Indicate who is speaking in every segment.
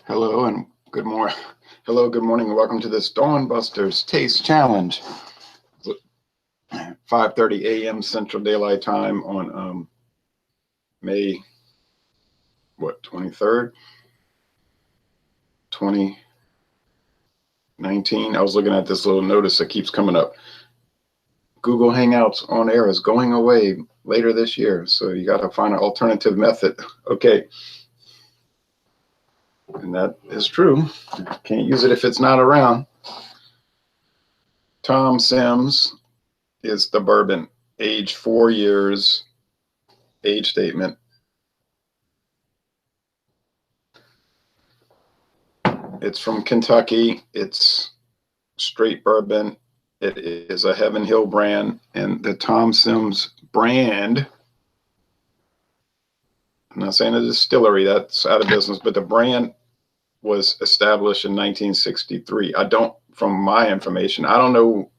Speaker 1: Hello and good morning. Hello, good morning, and welcome to this Dawn Busters Taste Challenge. 5:30 a.m. Central Daylight Time on May 23rd, 2019. I was looking at this little notice that keeps coming up. Google Hangouts on air is going away later this year, so you got to find an alternative method. Okay. And that is true. Can't use it if it's not around. Tom Sims is the bourbon. Age 4 years. Age statement. It's from Kentucky. It's straight bourbon. It is a Heaven Hill brand. And the Tom Sims brand, I'm not saying a distillery, that's out of business, but the brand was established in 1963. From my information, I don't know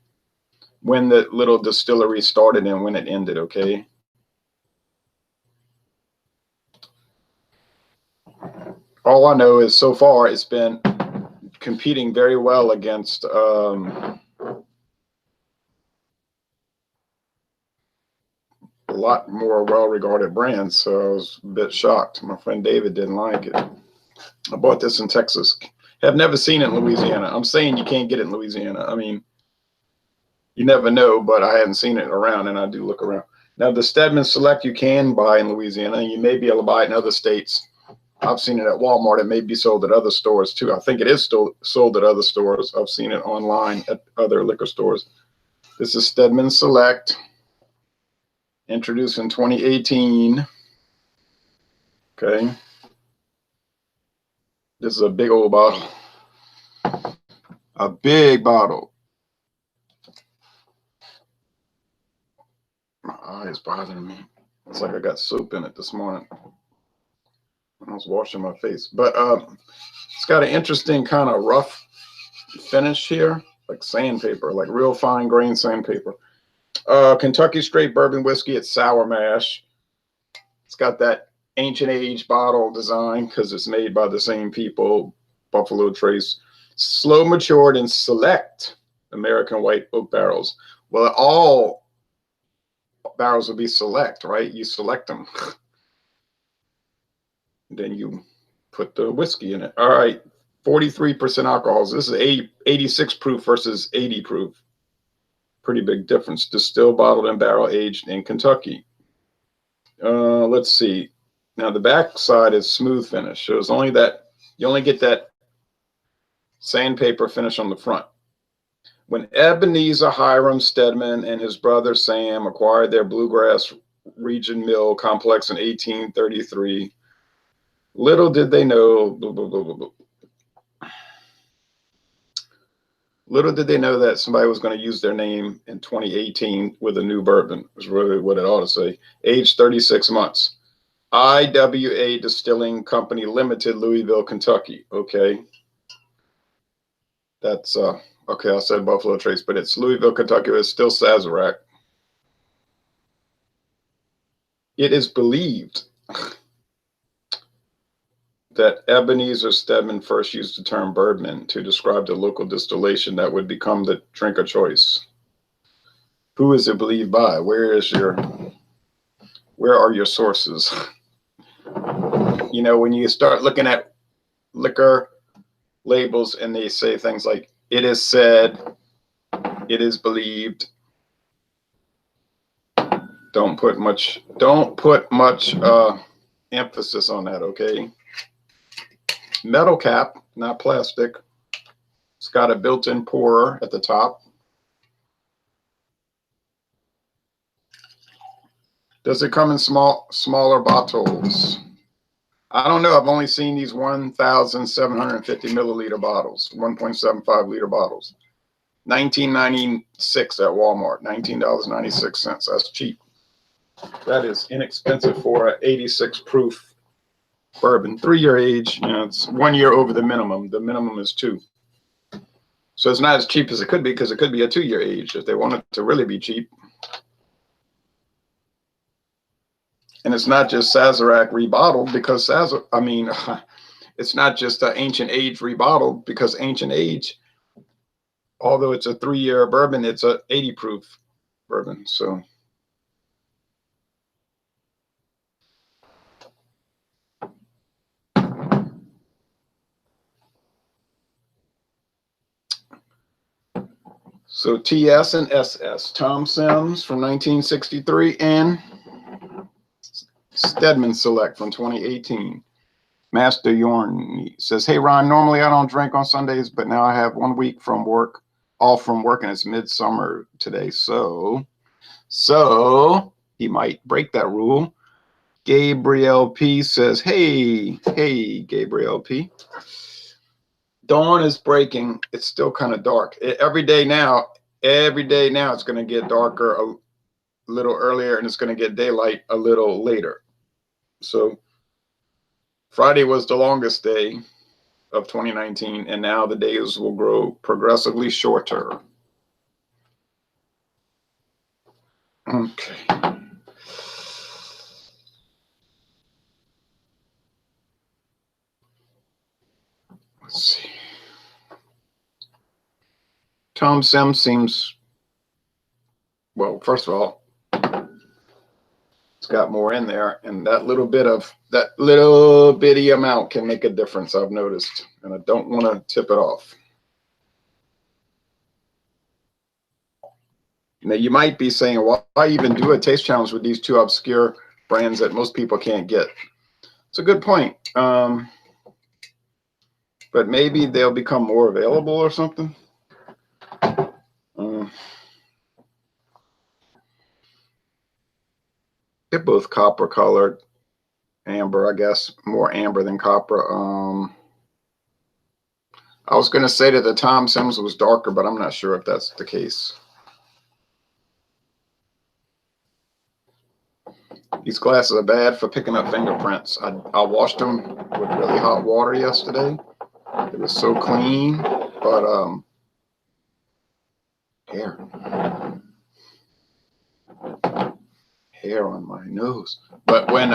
Speaker 1: when the little distillery started and when it ended, okay? All I know is so far it's been competing very well against a lot more well-regarded brands, so I was a bit shocked. My friend David didn't like it. I bought this in Texas. Have never seen it in Louisiana. I'm saying you can't get it in Louisiana. I mean, you never know, but I haven't seen it around, and I do look around. Now, the Steadman Select you can buy in Louisiana, and you may be able to buy it in other states. I've seen it at Walmart. It may be sold at other stores, too. I think it is still sold at other stores. I've seen it online at other liquor stores. This is Steadman Select, introduced in 2018. Okay. This is a big old bottle. A big bottle. My eye is bothering me. It's like I got soap in it this morning. I was washing my face. But it's got an interesting kind of rough finish here, like sandpaper, like real fine grain sandpaper. Kentucky straight bourbon whiskey. It's sour mash. It's got that ancient age bottle design because it's made by the same people. Buffalo Trace. Slow matured and select American white oak barrels. Well, all barrels would be select, right? You select them. Then you put the whiskey in it. All right, 43% alcohols. This is 86 proof versus 80 proof. Pretty big difference. Distilled, bottled, and barrel aged in Kentucky. Let's see. Now the back side is smooth finish. So it's only that you only get that sandpaper finish on the front. When Ebenezer Hiram Steadman and his brother Sam acquired their Bluegrass Region Mill complex in 1833, little did they know, little did they know that somebody was going to use their name in 2018 with a new bourbon, is really what it ought to say. Age 36 months. IWA Distilling Company Limited, Louisville, Kentucky. Okay. That's, okay, I said Buffalo Trace, but it's Louisville, Kentucky. It's still Sazerac. It is believed that Ebenezer Steadman first used the term bourbon to describe the local distillation that would become the drink of choice. Who is it believed by? Where are your sources? You know, when you start looking at liquor labels and they say things like, it is said, it is believed, don't put much emphasis on that, okay? Metal cap, not plastic. It's got a built-in pourer at the top. Does it come in smaller bottles? I don't know. I've only seen these 1,750 milliliter bottles, 1.75 liter bottles. $19.96 at Walmart, $19.96. That's cheap. That is inexpensive for an 86 proof bourbon. 3-year age, you know, it's 1 year over the minimum. The minimum is 2. So it's not as cheap as it could be, because it could be a 2-year age if they want it to really be cheap. And it's not just Sazerac rebottled, because it's not just an ancient age rebottled, because ancient age, although it's a 3-year bourbon, it's a 80 proof bourbon. So TS and SS, Tom Sims from 1963 and Steadman Select from 2018. Master Yorn says, hey, Ron, normally I don't drink on Sundays, but now I have 1 week from work, off from work, and it's midsummer today. So he might break that rule. Gabriel P says, hey, Gabriel P. Dawn is breaking. It's still kind of dark. Every day now it's going to get darker a little earlier, and it's going to get daylight a little later. So Friday was the longest day of 2019, and now the days will grow progressively shorter. Okay. Let's see. Tom Sims seems, well, first of all, it's got more in there, and that little bitty amount can make a difference, I've noticed, and I don't want to tip it off. Now, you might be saying, why even do a taste challenge with these two obscure brands that most people can't get? It's a good point. But maybe they'll become more available or something. They're both copper colored, amber, I guess, more amber than copper. I was going to say that the Tom Sims was darker, but I'm not sure if that's the case. These glasses are bad for picking up fingerprints. I washed them with really hot water yesterday. It was so clean, but hair on my nose. But when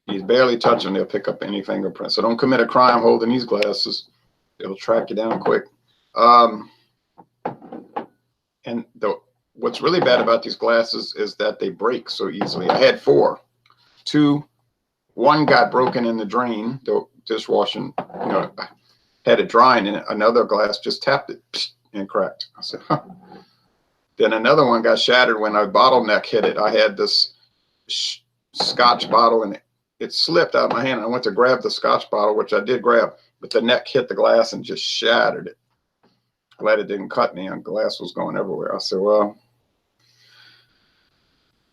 Speaker 1: you barely touch them, they'll pick up any fingerprints. So don't commit a crime holding these glasses. They'll track you down quick. And what's really bad about these glasses is that they break so easily. I had 4. 1 got broken in the drain, the dishwashing, I had it drying, and another glass just tapped it and cracked. I said, huh. Then another one got shattered when a bottleneck hit it. I had this scotch bottle, and it slipped out of my hand. I went to grab the scotch bottle, which I did grab, but the neck hit the glass and just shattered it. Glad it didn't cut me, and glass was going everywhere. I said, well,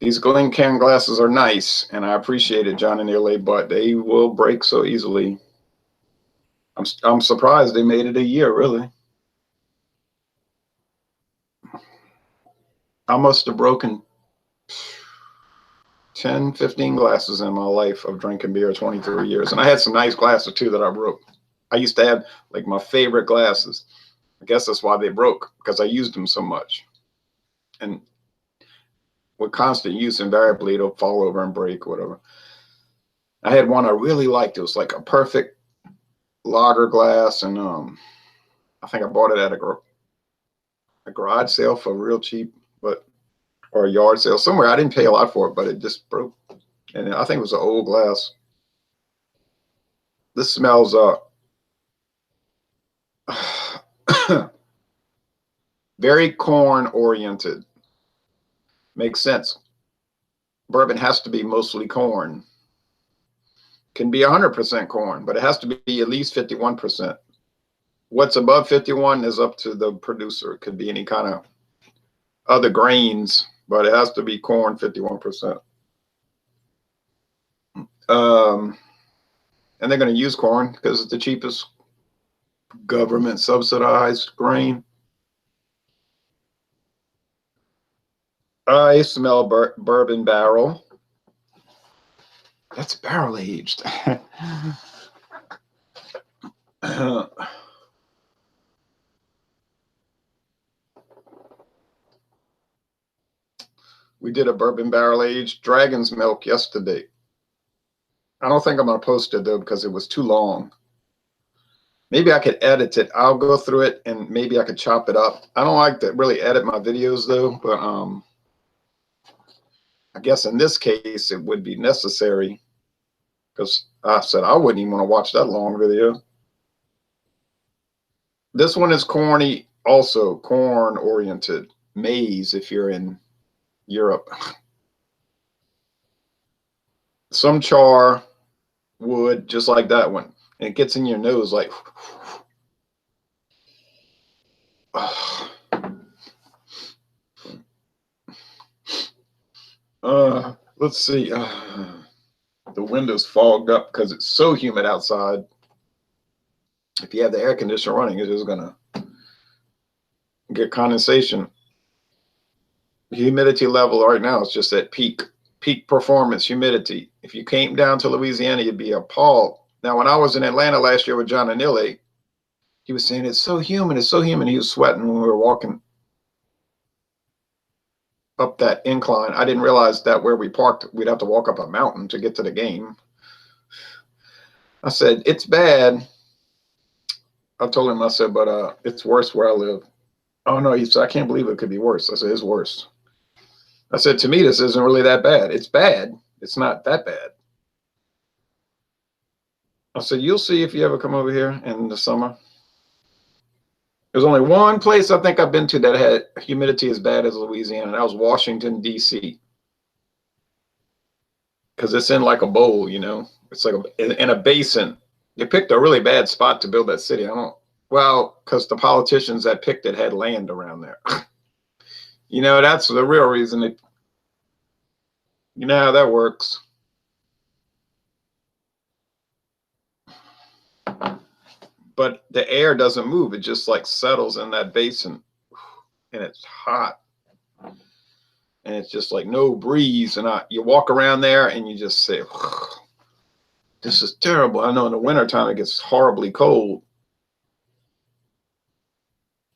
Speaker 1: these Glencairn glasses are nice, and I appreciate it, John and LA, but they will break so easily. I'm surprised they made it a year, really. I must have broken 10, 15 glasses in my life of drinking beer, 23 years. And I had some nice glasses, too, that I broke. I used to have, like, my favorite glasses. I guess that's why they broke, because I used them so much. And with constant use, invariably, it'll fall over and break, whatever. I had one I really liked. It was like a perfect lager glass, and I think I bought it at a garage sale for real cheap, or a yard sale somewhere. I didn't pay a lot for it, but it just broke. And I think it was an old glass. This smells very corn oriented. Makes sense. Bourbon has to be mostly corn. Can be 100% corn, but it has to be at least 51%. What's above 51 is up to the producer. It could be any kind of other grains, but it has to be corn 51%. And they're going to use corn because it's the cheapest government subsidized grain. I smell bourbon barrel. That's barrel aged. We did a bourbon barrel aged dragon's milk yesterday. I don't think I'm going to post it though, because it was too long. Maybe I could edit it. I'll go through it and maybe I could chop it up. I don't like to really edit my videos though, but I guess in this case it would be necessary, because I said I wouldn't even want to watch that long video. This one is corny, also corn oriented. Maize if you're in Europe. Some char, wood, just like that one. And it gets in your nose like. Let's see. The window's fogged up because it's so humid outside. If you have the air conditioner running, it's just gonna get condensation. Humidity level right now is just at peak performance humidity. If you came down to Louisiana, you'd be appalled. Now, when I was in Atlanta last year with John Anile, he was saying it's so humid, it's so humid. He was sweating when we were walking up that incline. I didn't realize that where we parked, we'd have to walk up a mountain to get to the game. I said, it's bad. I told him, I said, but it's worse where I live. Oh no, he said, I can't believe it could be worse. I said, it's worse. I said, to me, this isn't really that bad. It's bad. It's not that bad. I said, you'll see if you ever come over here in the summer. There's only one place I think I've been to that had humidity as bad as Louisiana, and that was Washington, D.C. Because it's in like a bowl, you know. It's like in a basin. They picked a really bad spot to build that city. Well, because the politicians that picked it had land around there. You know, that's the real reason. You know how that works. But the air doesn't move. It just like settles in that basin. And it's hot. And it's just like no breeze. And you walk around there and you just say, this is terrible. I know in the wintertime it gets horribly cold.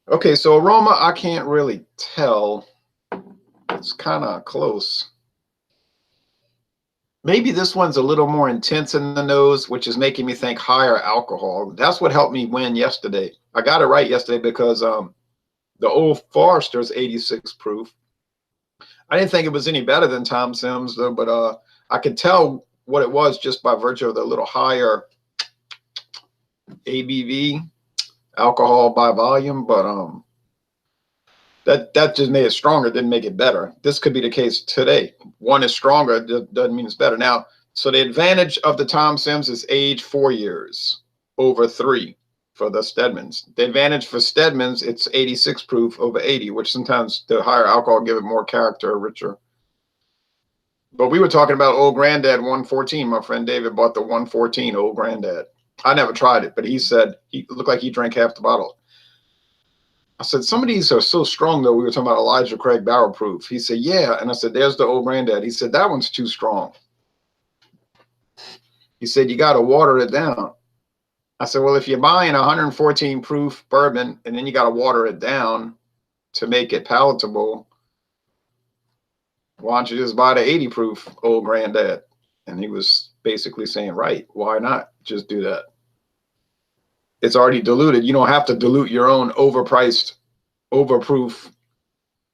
Speaker 1: Okay, so aroma, I can't really tell. It's kind of close. Maybe this one's a little more intense in the nose, which is making me think higher alcohol. That's what helped me win yesterday. I got it right yesterday because the Old Forester's 86 proof. I didn't think it was any better than Tom Sims, though, but I could tell what it was just by virtue of the little higher ABV, alcohol by volume, but that just made it stronger, didn't make it better. This could be the case today. One is stronger, doesn't mean it's better. Now, so the advantage of the Tom Sims is age 4 years over 3 for the Steadmans. The advantage for Steadmans, it's 86 proof over 80, which sometimes the higher alcohol give it more character, richer. But we were talking about Old Granddad 114. My friend David bought the 114 Old Granddad. I never tried it, but he said he looked like he drank half the bottle. I said, some of these are so strong, though. We were talking about Elijah Craig barrel proof. He said, yeah. And I said, there's the Old Granddad. He said, that one's too strong. He said, you got to water it down. I said, well, if you're buying 114 proof bourbon and then you got to water it down to make it palatable, why don't you just buy the 80 proof Old Granddad? And he was basically saying, right, why not just do that? It's already diluted. You don't have to dilute your own overpriced, overproof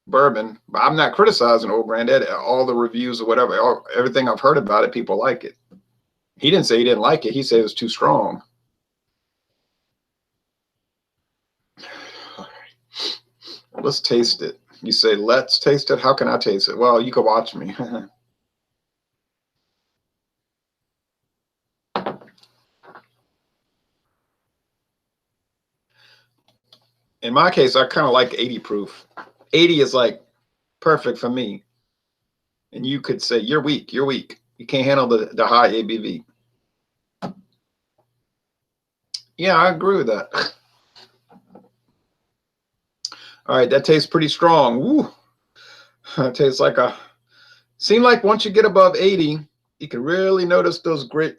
Speaker 1: bourbon. But I'm not criticizing Old Granddad. All the reviews or whatever, everything I've heard about it, people like it. He didn't say he didn't like it. He said it was too strong. All right. Let's taste it. You say, let's taste it. How can I taste it? Well, you can watch me. In my case, I kind of like 80 proof. 80 is like perfect for me. And you could say, you're weak. You're weak. You can't handle the high ABV. Yeah, I agree with that. All right, that tastes pretty strong. Woo. It tastes like seems like once you get above 80, you can really notice those great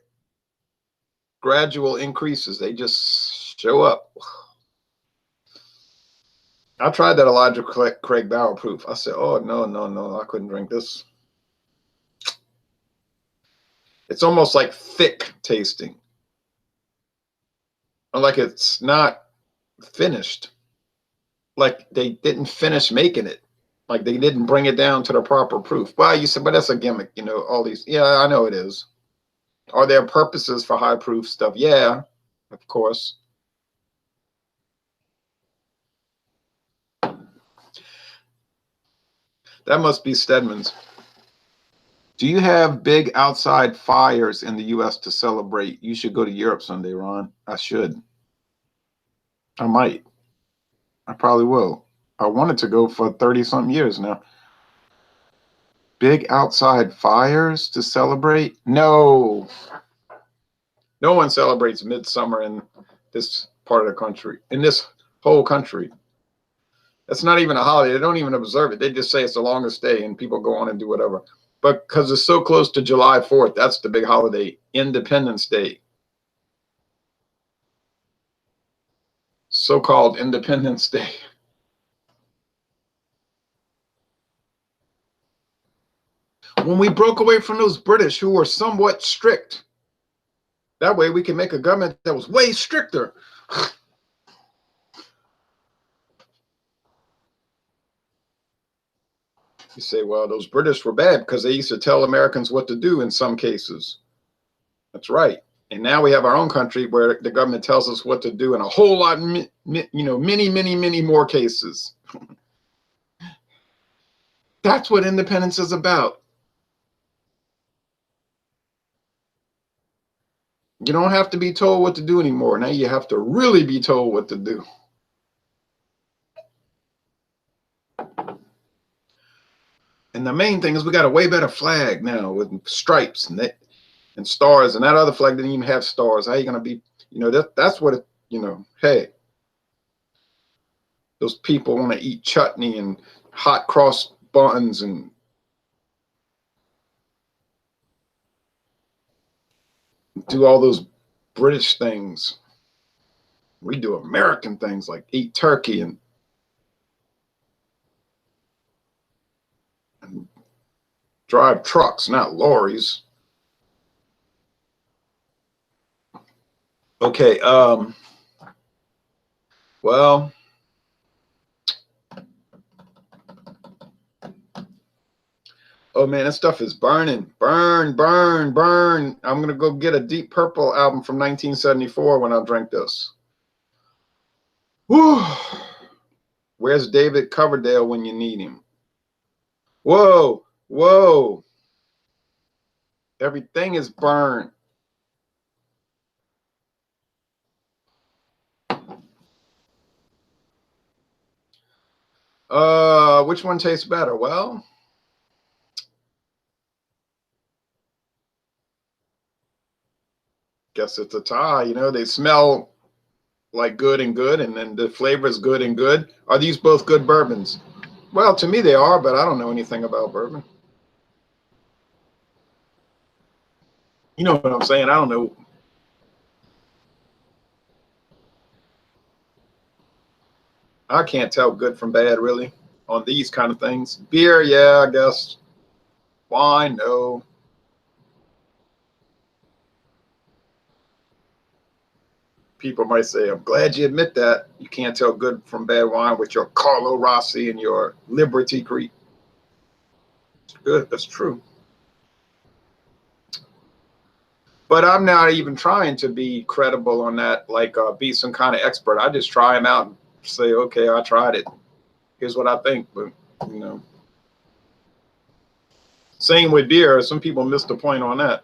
Speaker 1: gradual increases. They just show up. I tried that Elijah Craig barrel proof. I said, oh, no, I couldn't drink this. It's almost like thick tasting, like it's not finished, like they didn't finish making it, like they didn't bring it down to the proper proof. Well, you said, but that's a gimmick, you know, all these. Yeah, I know it is. Are there purposes for high proof stuff? Yeah, of course. That must be Steadman's. Do you have big outside fires in the US to celebrate? You should go to Europe someday, Ron. I should. I might. I probably will. I wanted to go for 30 something years now. Big outside fires to celebrate? No. No one celebrates midsummer in this part of the country, in this whole country. It's not even a holiday. They don't even observe it. They just say it's the longest day and people go on and do whatever. But because it's so close to July 4th, that's the big holiday, Independence Day. So-called Independence Day. When we broke away from those British who were somewhat strict, that way we can make a government that was way stricter. You say, well, those British were bad because they used to tell Americans what to do in some cases. That's right. And now we have our own country where the government tells us what to do in a whole lot, many more cases. That's what independence is about. You don't have to be told what to do anymore. Now you have to really be told what to do. And the main thing is we got a way better flag now with stripes and stars, and that other flag didn't even have stars. How are you going to be, that's what it, hey, those people want to eat chutney and hot cross buns and do all those British things. We do American things like eat turkey and drive trucks, not lorries. Okay, well, oh man, that stuff is burning. Burn, burn, burn. I'm going to go get a Deep Purple album from 1974 when I drink this. Whew. Where's David Coverdale when you need him? Whoa, whoa. Everything is burned. Which one tastes better? Well, guess it's a tie. They smell like good and good, and then the flavor is good and good. Are these both good bourbons? Well, to me they are, but I don't know anything about bourbon. You know what I'm saying? I don't know. I can't tell good from bad, really, on these kind of things. Beer, yeah, I guess. Wine, no. People might say, I'm glad you admit that. You can't tell good from bad wine with your Carlo Rossi and your Liberty Creek. Good, that's true. But I'm not even trying to be credible on that, like be some kind of expert. I just try them out and say, okay, I tried it. Here's what I think. But, same with beer. Some people miss the point on that.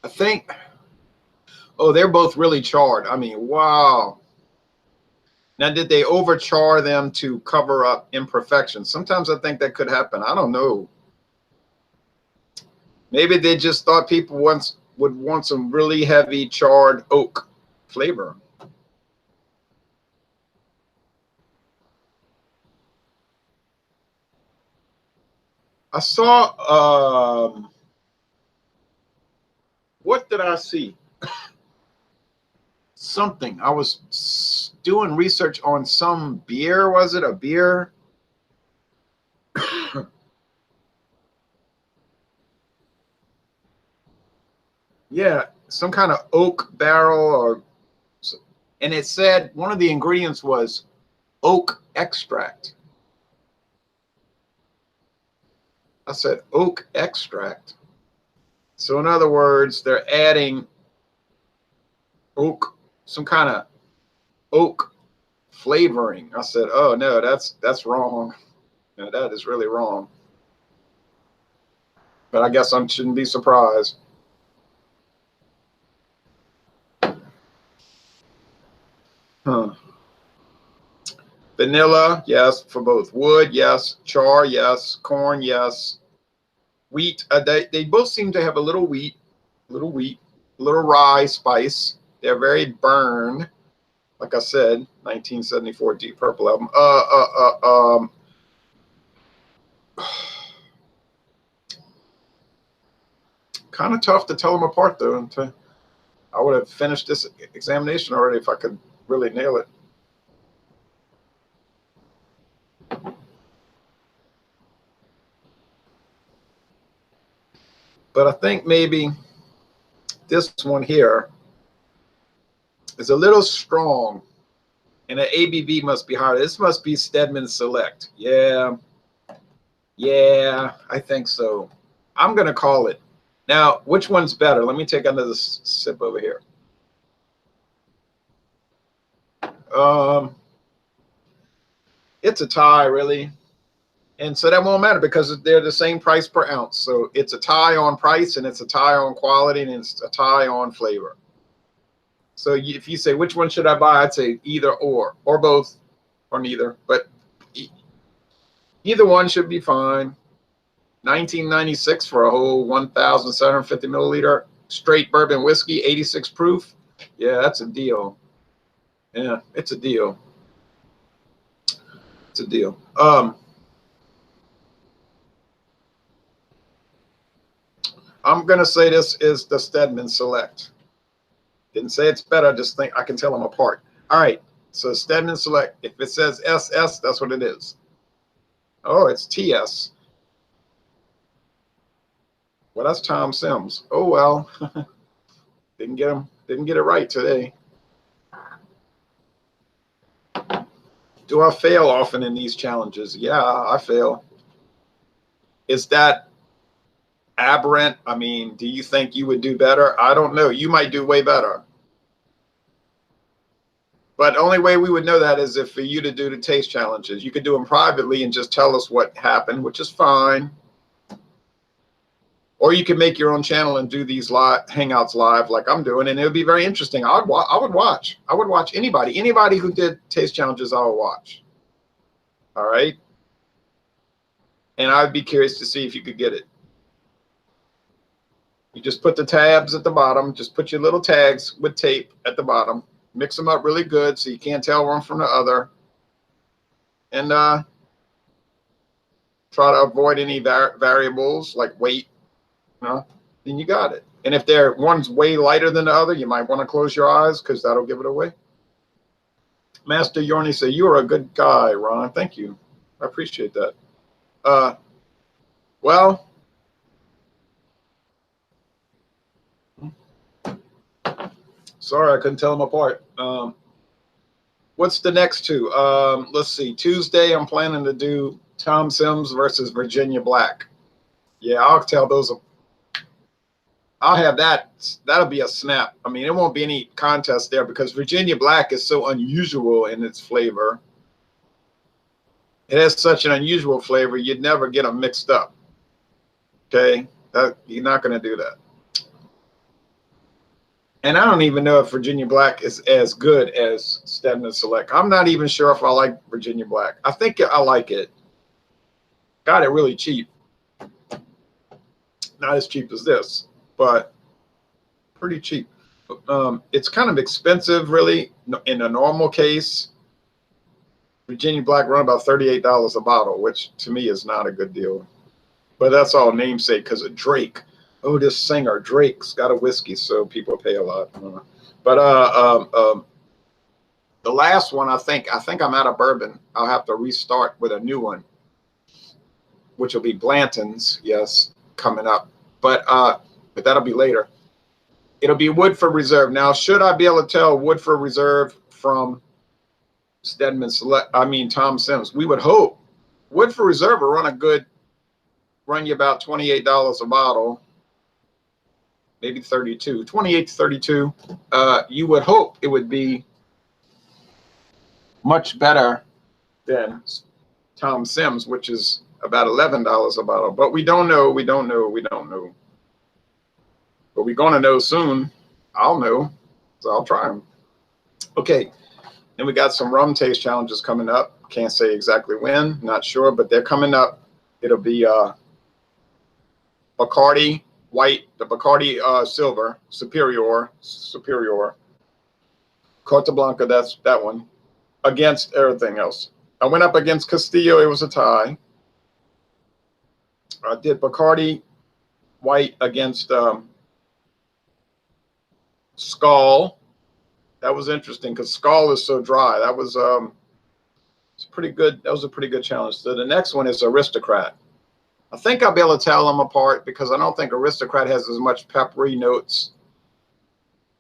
Speaker 1: I think, oh, they're both really charred. I mean, wow. Now, did they overchar them to cover up imperfections? Sometimes I think that could happen. I don't know. Maybe they just thought people once would want some really heavy charred oak flavor. I saw, what did I see? Something. I was doing research on some beer. Was it a beer? Yeah, some kind of oak barrel, or, and it said one of the ingredients was oak extract. I said oak extract. So in other words, they're adding oak, some kind of oak flavoring. I said, oh no, that's wrong. No, that is really wrong. But I guess I shouldn't be surprised. Huh. Vanilla, yes, for both. Wood, yes. Char, yes. Corn, yes. Wheat, they both seem to have a little wheat, a little rye spice. They're very burned. Like I said, 1974 Deep Purple album. Kind of tough to tell them apart, though. I would have finished this examination already if I could really nail it. But I think maybe this one here is a little strong, and the ABV must be higher. This must be Steadman Select. Yeah, I think so. I'm going to call it. Now, which one's better? Let me take another sip over here. It's a tie, really. And so that won't matter because they're the same price per ounce. So it's a tie on price, and it's a tie on quality, and it's a tie on flavor. So if you say, which one should I buy? I'd say either or both, or neither. But either one should be fine. $19.96 for a whole 1,750 milliliter straight bourbon whiskey, 86 proof. Yeah, that's a deal. Yeah, it's a deal. It's a deal. I'm gonna say this is the Steadman Select. Didn't say it's better. Just think I can tell them apart. All right. So Steadman Select. If it says SS, that's what it is. Oh, it's TS. Well, that's Tom Sims. Oh well. Didn't get it right today. Do I fail often in these challenges? Yeah, I fail. Is that aberrant? I mean, do you think you would do better? I don't know. You might do way better. But the only way we would know that is if for you to do the taste challenges. You could do them privately and just tell us what happened, which is fine. Or you can make your own channel and do these live hangouts live like I'm doing, and it would be very interesting. I would watch. I would watch anybody who did taste challenges. I would watch. All right. And I'd be curious to see if you could get it. You just put the tabs at the bottom. Just put your little tags with tape at the bottom. Mix them up really good so you can't tell one from the other. And try to avoid any variables like weight. Then you got it. And if one's way lighter than the other, you might want to close your eyes because that'll give it away. Master Yorni said, "You are a good guy, Ron." Thank you. I appreciate that. Well, sorry I couldn't tell them apart. What's the next two? Let's see. Tuesday, I'm planning to do Tom Sims versus Virginia Black. Yeah, I'll tell those. I'll have that. That'll be a snap. I mean, it won't be any contest there because Virginia Black is so unusual in its flavor. It has such an unusual flavor, you'd never get them mixed up. Okay? You're not going to do that. And I don't even know if Virginia Black is as good as Steadman Select. I'm not even sure if I like Virginia Black. I think I like it. Got it really cheap. Not as cheap as this, but pretty cheap. It's kind of expensive, really, in a normal case. Virginia Black run about $38 a bottle, which to me is not a good deal. But that's all namesake because of Drake. Oh, this singer Drake's got a whiskey, so people pay a lot. But the last one, I think I'm out of bourbon. I'll have to restart with a new one, which will be Blanton's. Yes, coming up. But that'll be later. It'll be Woodford Reserve. Now, should I be able to tell Woodford Reserve from Steadman Select? I mean, Tom Sims. We would hope. Woodford Reserve will run you about $28 a bottle, maybe 32, 28 to 32. You would hope it would be much better than Tom Sims, which is about $11 a bottle. But we don't know. We don't know. We don't know. But we're going to know soon. I'll know. So I'll try them. Okay. Then we got some rum taste challenges coming up. Can't say exactly when. Not sure, but they're coming up. It'll be Bacardi White, the Bacardi Silver, Superior, Corta Blanca, that's that one, against everything else. I went up against Castillo. It was a tie. I did Bacardi White against Skull. That was interesting because Skull is so dry. That was it's pretty good. That was a pretty good challenge. So the next one is Aristocrat. I think I'll be able to tell them apart because I don't think Aristocrat has as much peppery notes,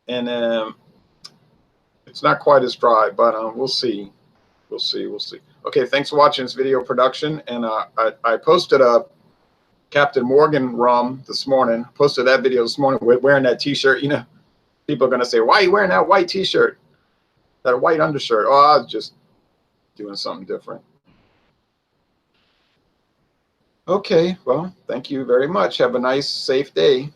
Speaker 1: and it's not quite as dry. But we'll see. We'll see. We'll see. Okay, thanks for watching this video production. And I posted a Captain Morgan rum this morning. Posted that video this morning wearing that T-shirt. You know, people are gonna say, "Why are you wearing that white T-shirt? That white undershirt?" Oh, I was just doing something different. Okay, well, thank you very much. Have a nice, safe day.